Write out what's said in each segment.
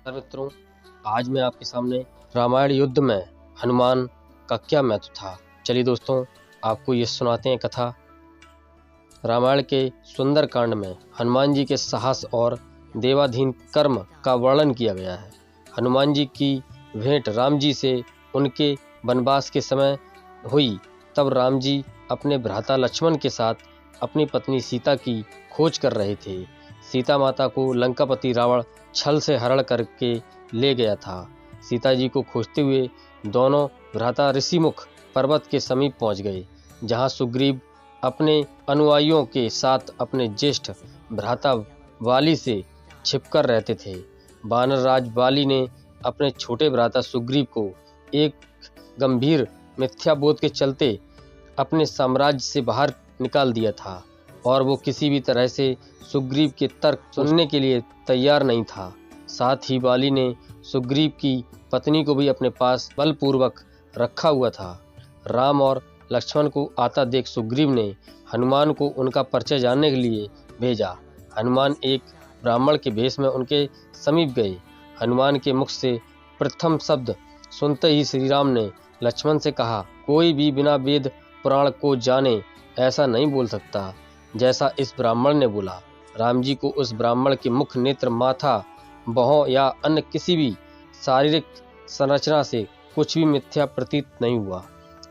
नमस्कार मित्रों, आज मैं आपके सामने रामायण युद्ध में हनुमान का क्या महत्व था। चलिए दोस्तों, आपको ये सुनाते हैं कथा। रामायण के सुंदर कांड में हनुमान जी के साहस और देवाधीन कर्म का वर्णन किया गया है। हनुमान जी की भेंट राम जी से उनके वनवास के समय हुई। तब राम जी अपने भ्राता लक्ष्मण के साथ अपनी पत्नी सीता की खोज कर रहे थे। सीता माता को लंकापति रावण छल से हरण करके ले गया था। सीता जी को खोजते हुए दोनों भ्राता ऋषिमुख पर्वत के समीप पहुंच गए, जहां सुग्रीव अपने अनुयायियों के साथ अपने ज्येष्ठ भ्राता वाली से छिपकर रहते थे। वानर राज वाली ने अपने छोटे भ्राता सुग्रीव को एक गंभीर मिथ्याबोध के चलते अपने साम्राज्य से बाहर निकाल दिया था और वो किसी भी तरह से सुग्रीव के तर्क सुनने के लिए तैयार नहीं था। साथ ही वाली ने सुग्रीव की पत्नी को भी अपने पास बलपूर्वक रखा हुआ था। राम और लक्ष्मण को आता देख सुग्रीव ने हनुमान को उनका परिचय जानने के लिए भेजा। हनुमान एक ब्राह्मण के भेष में उनके समीप गए। हनुमान के मुख से प्रथम शब्द सुनते ही श्री राम ने लक्ष्मण से कहा, कोई भी बिना वेद पुराण को जाने ऐसा नहीं बोल सकता जैसा इस ब्राह्मण ने बोला। राम जी को उस ब्राह्मण के मुख, नेत्र, माथा, भौं या अन्य किसी भी शारीरिक संरचना से कुछ भी मिथ्या प्रतीत नहीं हुआ।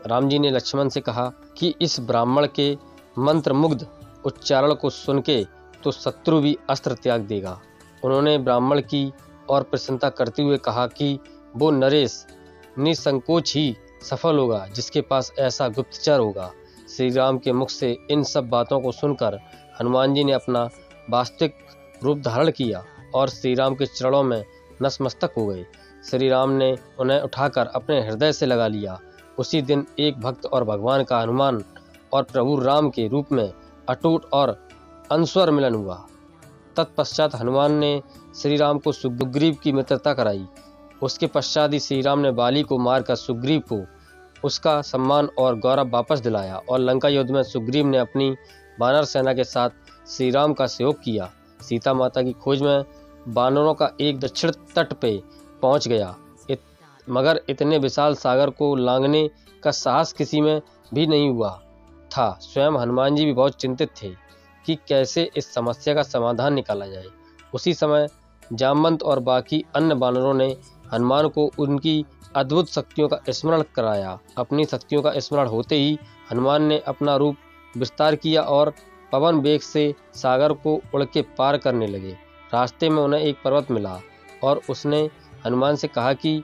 राम जी ने लक्ष्मण से कहा कि इस ब्राह्मण के मंत्र मुग्ध उच्चारण को सुन के तो शत्रु भी अस्त्र त्याग देगा। उन्होंने ब्राह्मण की और प्रसन्नता करते हुए कहा कि वो नरेश निसंकोच ही सफल होगा जिसके पास ऐसा गुप्तचर होगा। श्री राम के मुख से इन सब बातों को सुनकर हनुमान जी ने अपना वास्तविक रूप धारण किया और श्री राम के चरणों में नतमस्तक हो गए। श्री राम ने उन्हें उठाकर अपने हृदय से लगा लिया। उसी दिन एक भक्त और भगवान का हनुमान और प्रभु राम के रूप में अटूट और अनस्वर मिलन हुआ। तत्पश्चात हनुमान ने श्री राम को सुग्रीव की मित्रता कराई। उसके पश्चात ही श्री राम ने बाली को मारकर सुग्रीव को उसका सम्मान और गौरव वापस दिलाया और लंका युद्ध में सुग्रीव ने अपनी वानर सेना के साथ श्री राम का सहयोग किया। सीता माता की खोज में वानरों का एक दक्षिण तट पे पहुंच गया, मगर इतने विशाल सागर को लांघने का साहस किसी में भी नहीं हुआ था। स्वयं हनुमान जी भी बहुत चिंतित थे कि कैसे इस समस्या का समाधान निकाला जाए। उसी समय जामवंत और बाकी अन्य वानरों ने हनुमान को उनकी अद्भुत शक्तियों का स्मरण कराया। अपनी शक्तियों का स्मरण होते ही हनुमान ने अपना रूप विस्तार किया और पवन वेग से सागर को उड़ के पार करने लगे। रास्ते में उन्हें एक पर्वत मिला और उसने हनुमान से कहा कि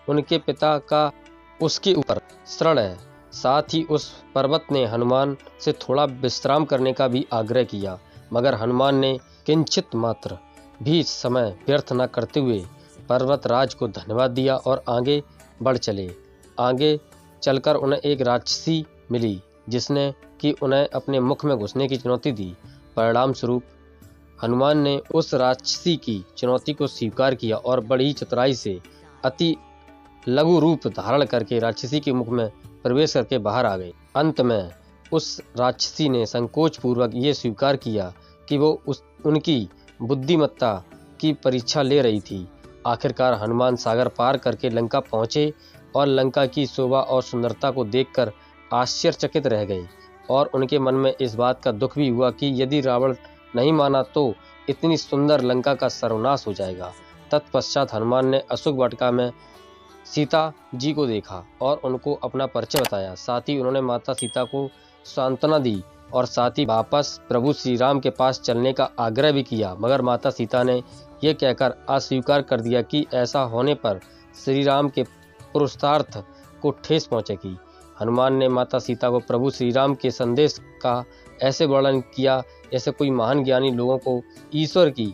उनके पिता का उसके ऊपर शरण है। साथ ही उस पर्वत ने हनुमान से थोड़ा विश्राम करने का भी आग्रह किया, मगर हनुमान ने किंचित मात्र भी समय व्यर्थ न करते हुए पर्वत राज को धन्यवाद दिया और आगे बढ़ चले। आगे चलकर उन्हें एक राक्षसी मिली जिसने कि उन्हें अपने मुख में घुसने की चुनौती दी। परिणाम स्वरूप हनुमान ने उस राक्षसी की चुनौती को स्वीकार किया और बड़ी चतुराई से अति लघु रूप धारण करके राक्षसी के मुख में प्रवेश करके बाहर आ गए। अंत में उस राक्षसी ने संकोच पूर्वक ये स्वीकार किया कि वो उनकी बुद्धिमत्ता की परीक्षा ले रही थी। आखिरकार हनुमान सागर पार करके लंका पहुंचे और लंका की शोभा और सुंदरता को देखकर आश्चर्यचकित रह गए और उनके मन में इस बात का दुख भी हुआ कि यदि रावण नहीं माना तो इतनी सुंदर लंका का सर्वनाश हो जाएगा। तत्पश्चात हनुमान ने अशोक वाटिका में सीता जी को देखा और उनको अपना परिचय बताया। साथ ही उन्होंने माता सीता को सांत्वना दी और साथ ही वापस प्रभु श्री राम के पास चलने का आग्रह भी किया, मगर माता सीता ने यह कहकर अस्वीकार कर दिया कि ऐसा होने पर श्री राम के पुरुषार्थ को ठेस पहुंचेगी। हनुमान ने माता सीता को प्रभु श्री राम के संदेश का ऐसे वर्णन किया जैसे कोई महान ज्ञानी लोगों को ईश्वर की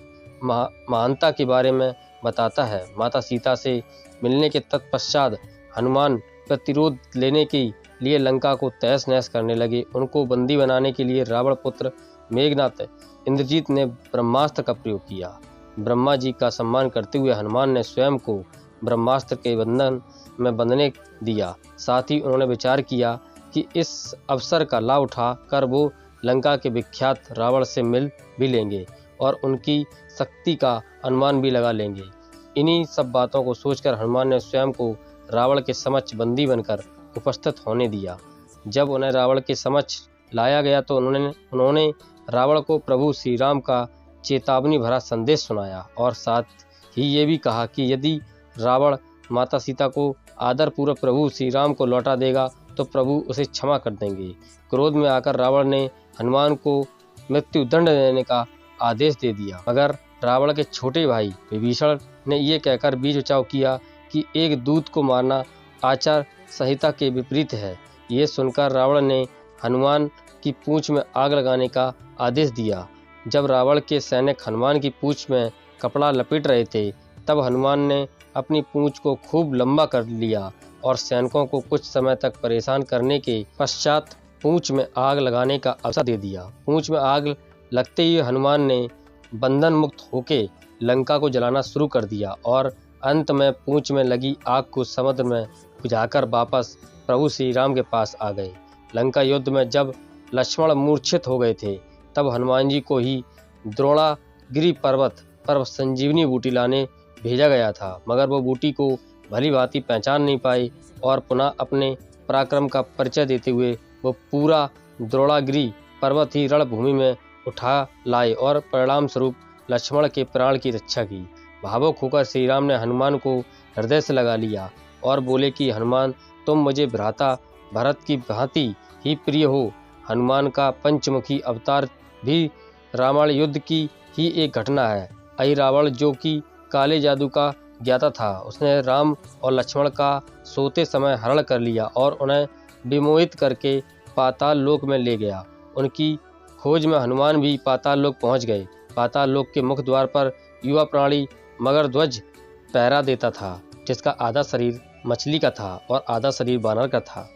महानता के बारे में बताता है। माता सीता से मिलने के तत्पश्चात हनुमान प्रतिरोध लेने के लिए लंका को तहस नहस करने लगे। उनको बंदी बनाने के लिए रावण पुत्र मेघनाथ इंद्रजीत ने ब्रह्मास्त्र का प्रयोग किया। ब्रह्मा जी का सम्मान करते हुए हनुमान ने स्वयं को ब्रह्मास्त्र के बंधन में बंधने दिया। साथ ही उन्होंने विचार किया कि इस अवसर का लाभ उठा कर वो लंका के विख्यात रावण से मिल भी लेंगे और उनकी शक्ति का अनुमान भी लगा लेंगे। इन्हीं सब बातों को सोचकर हनुमान ने स्वयं को रावण के समक्ष बंदी बनकर उपस्थित होने दिया। जब उन्हें रावण के समक्ष लाया गया तो उन्होंने रावण को प्रभु श्री राम का चेतावनी भरा संदेश सुनाया और साथ ही ये भी कहा कि यदि रावण माता सीता को आदरपूर्वक प्रभु श्री राम को लौटा देगा तो प्रभु उसे क्षमा कर देंगे। क्रोध में आकर रावण ने हनुमान को मृत्यु दंड देने का आदेश दे दिया, मगर रावण के छोटे भाई विभीषण ने ये कहकर बीच बचाव किया कि एक दूत को मारना आचार संहिता के विपरीत है। ये सुनकर रावण ने हनुमान की पूंछ में आग लगाने का आदेश दिया। जब रावण के सैनिक हनुमान की पूंछ में कपड़ा लपेट रहे थे तब हनुमान ने अपनी पूंछ को खूब लंबा कर लिया और सैनिकों को कुछ समय तक परेशान करने के पश्चात पूंछ में आग लगाने का अवसर दे दिया। पूंछ में आग लगते ही हनुमान ने बंधन मुक्त होके लंका को जलाना शुरू कर दिया और अंत में पूंछ में लगी आग को समुद्र में बुझाकर वापस प्रभु श्री राम के पास आ गए। लंका युद्ध में जब लक्ष्मण मूर्छित हो गए थे तब हनुमान जी को ही द्रोणागिरी पर्वत पर संजीवनी बूटी लाने भेजा गया था, मगर वो बूटी को भली भांति पहचान नहीं पाए और पुनः अपने पराक्रम का परिचय देते हुए वो पूरा द्रोणागिरी पर्वत ही रणभूमि में उठा लाए और परिणाम स्वरूप लक्ष्मण के प्राण की रक्षा की। भावुक होकर श्री राम ने हनुमान को हृदय से लगा लिया और बोले कि हनुमान, तुम मुझे भ्राता भरत की भांति ही प्रिय हो। हनुमान का पंचमुखी अवतार भी रामायण युद्ध की ही एक घटना है। अहि रावण जो कि काले जादू का ज्ञाता था, उसने राम और लक्ष्मण का सोते समय हरण कर लिया और उन्हें विमोहित करके पाताल लोक में ले गया। उनकी खोज में हनुमान भी पाताल लोक पहुंच गए। पाताल लोक के मुख द्वार पर युवा प्राणी मगरध्वज पहरा देता था, जिसका आधा शरीर मछली का था और आधा शरीर बानर का था।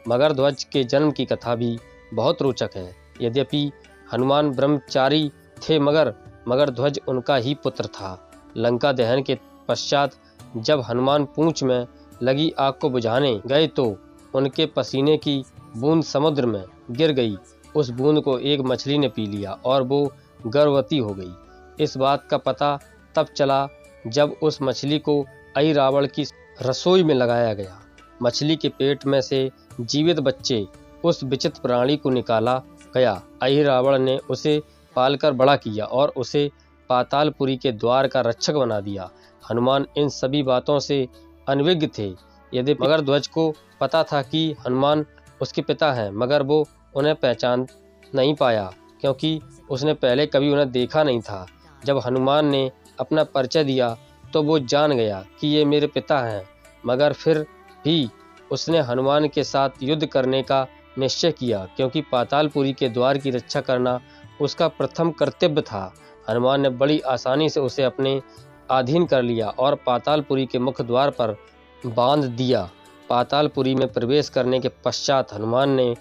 मगरध्वज के जन्म की कथा भी बहुत रोचक है। यद्यपि हनुमान ब्रह्मचारी थे मगर मगरध्वज उनका ही पुत्र था। लंका दहन के पश्चात जब हनुमान पूंछ में लगी आग को बुझाने गए तो उनके पसीने की बूंद समुद्र में गिर गई। उस बूंद को एक मछली ने पी लिया और वो गर्भवती हो गई। इस बात का पता तब चला जब उस मछली को अहि रावण की रसोई में लगाया गया। मछली के पेट में से जीवित बच्चे उस विचित्र प्राणी को निकाला गया। अहि रावण ने उसे पालकर बड़ा किया और उसे पातालपुरी के द्वार का रक्षक बना दिया। हनुमान इन सभी बातों से अनभिज्ञ थे। यद्यपि मगरध्वज को पता था कि हनुमान उसके पिता हैं, मगर वो उन्हें पहचान नहीं पाया क्योंकि उसने पहले कभी उन्हें देखा नहीं था। जब हनुमान ने अपना परिचय दिया तो वो जान गया कि ये मेरे पिता हैं, मगर फिर भी उसने हनुमान के साथ युद्ध करने का निश्चय किया क्योंकि पातालपुरी के द्वार की रक्षा करना उसका प्रथम कर्तव्य था। हनुमान ने बड़ी आसानी से उसे अपने अधीन कर लिया और पातालपुरी के मुख्य द्वार पर बांध दिया। पातालपुरी में प्रवेश करने के पश्चात हनुमान ने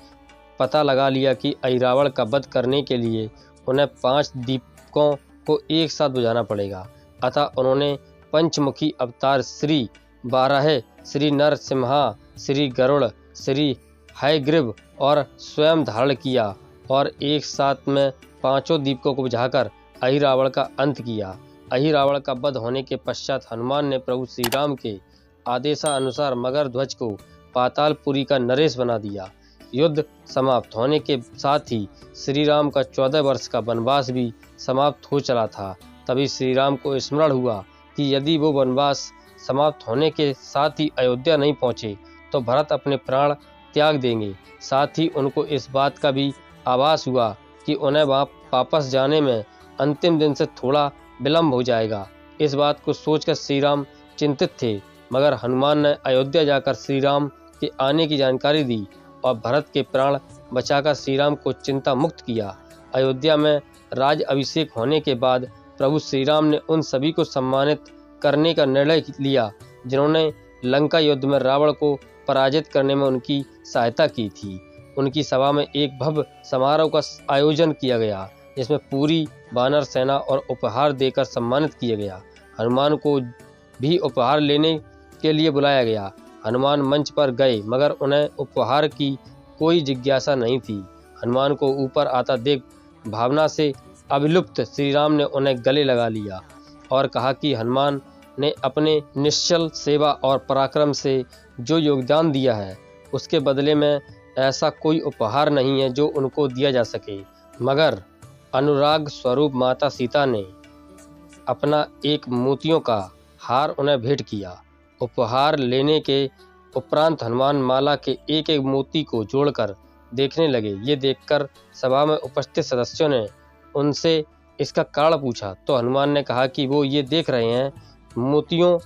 पता लगा लिया कि अहि रावण का वध करने के लिए उन्हें 5 दीपकों को एक साथ बुझाना पड़ेगा। अतः उन्होंने पंचमुखी अवतार श्री बारह, श्री नरसिम्हा, श्री गरुड़, श्री हयग्रीव और स्वयं धारण किया और एक साथ में 5 दीपकों को बुझाकर अहि रावण का अंत किया। अहि रावण का वध होने के पश्चात हनुमान ने प्रभु श्री राम के आदेशानुसार मगरध्वज को पातालपुरी का नरेश बना दिया। युद्ध समाप्त होने के साथ ही श्री राम का 14 वर्ष का वनवास भी समाप्त हो चला था। तभी श्री राम को स्मरण हुआ कि यदि वो वनवास समाप्त होने के साथ ही अयोध्या नहीं पहुँचे तो भरत अपने प्राण त्याग देंगे। साथ ही उनको इस बात का भी आभास हुआ कि उन्हें वहाँ वापस जाने में अंतिम दिन से थोड़ा विलम्ब हो जाएगा। इस बात को सोचकर श्री राम चिंतित थे, मगर हनुमान ने अयोध्या जाकर श्री राम के आने की जानकारी दी और भरत के प्राण बचाकर श्री राम को चिंता मुक्त किया। अयोध्या में राज अभिषेक होने के बाद प्रभु श्री राम ने उन सभी को सम्मानित करने का निर्णय लिया जिन्होंने लंका युद्ध में रावण को पराजित करने में उनकी सहायता की थी। उनकी सभा में एक भव्य समारोह का आयोजन किया गया जिसमें पूरी वानर सेना और उपहार देकर सम्मानित किया गया। हनुमान को भी उपहार लेने के लिए बुलाया गया। हनुमान मंच पर गए मगर उन्हें उपहार की कोई जिज्ञासा नहीं थी। हनुमान को ऊपर आता देख भावना से अभिलुप्त श्री राम ने उन्हें गले लगा लिया और कहा कि हनुमान, ने अपने निश्चल सेवा और पराक्रम से जो योगदान दिया है, उसके बदले में ऐसा कोई उपहार नहीं है जो उनको दिया जा सके, मगर अनुराग स्वरूप माता सीता ने अपना एक मोतियों का हार उन्हें भेंट किया। उपहार लेने के उपरांत हनुमान माला के एक एक मोती को जोड़कर देखने लगे। ये देखकर सभा में उपस्थित सदस्यों ने उनसे इसका कारण पूछा, तो हनुमान ने कहा कि वो ये देख रहे हैं मोतियों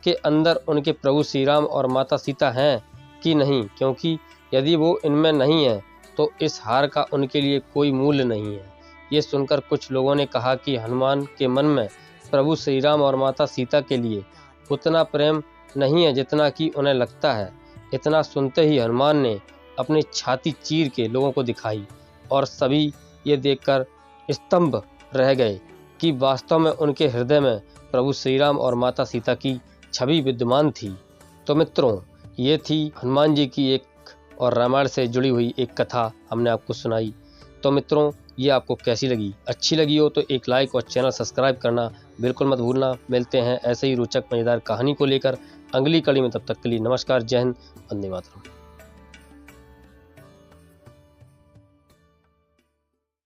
के अंदर उनके प्रभु श्री राम और माता सीता हैं कि नहीं, क्योंकि यदि वो इनमें नहीं है तो इस हार का उनके लिए कोई मूल्य नहीं है। ये सुनकर कुछ लोगों ने कहा कि हनुमान के मन में प्रभु श्री राम और माता सीता के लिए उतना प्रेम नहीं है जितना कि उन्हें लगता है। इतना सुनते ही हनुमान ने अपनी छाती चीर के लोगों को दिखाई और सभी ये देखकर स्तंभ रह गए कि वास्तव में उनके हृदय में प्रभु श्री राम और माता सीता की छवि विद्यमान थी। तो मित्रों, ये थी हनुमान जी की एक और रामायण से जुड़ी हुई एक कथा हमने आपको सुनाई। तो मित्रों, ये आपको कैसी लगी? अच्छी लगी हो तो एक लाइक और चैनल सब्सक्राइब करना बिल्कुल मत भूलना। मिलते हैं ऐसे ही रोचक मज़ेदार कहानी को लेकर अगली कड़ी में। तब तक के लिए नमस्कार, जय हिंद, वंदे मातरम।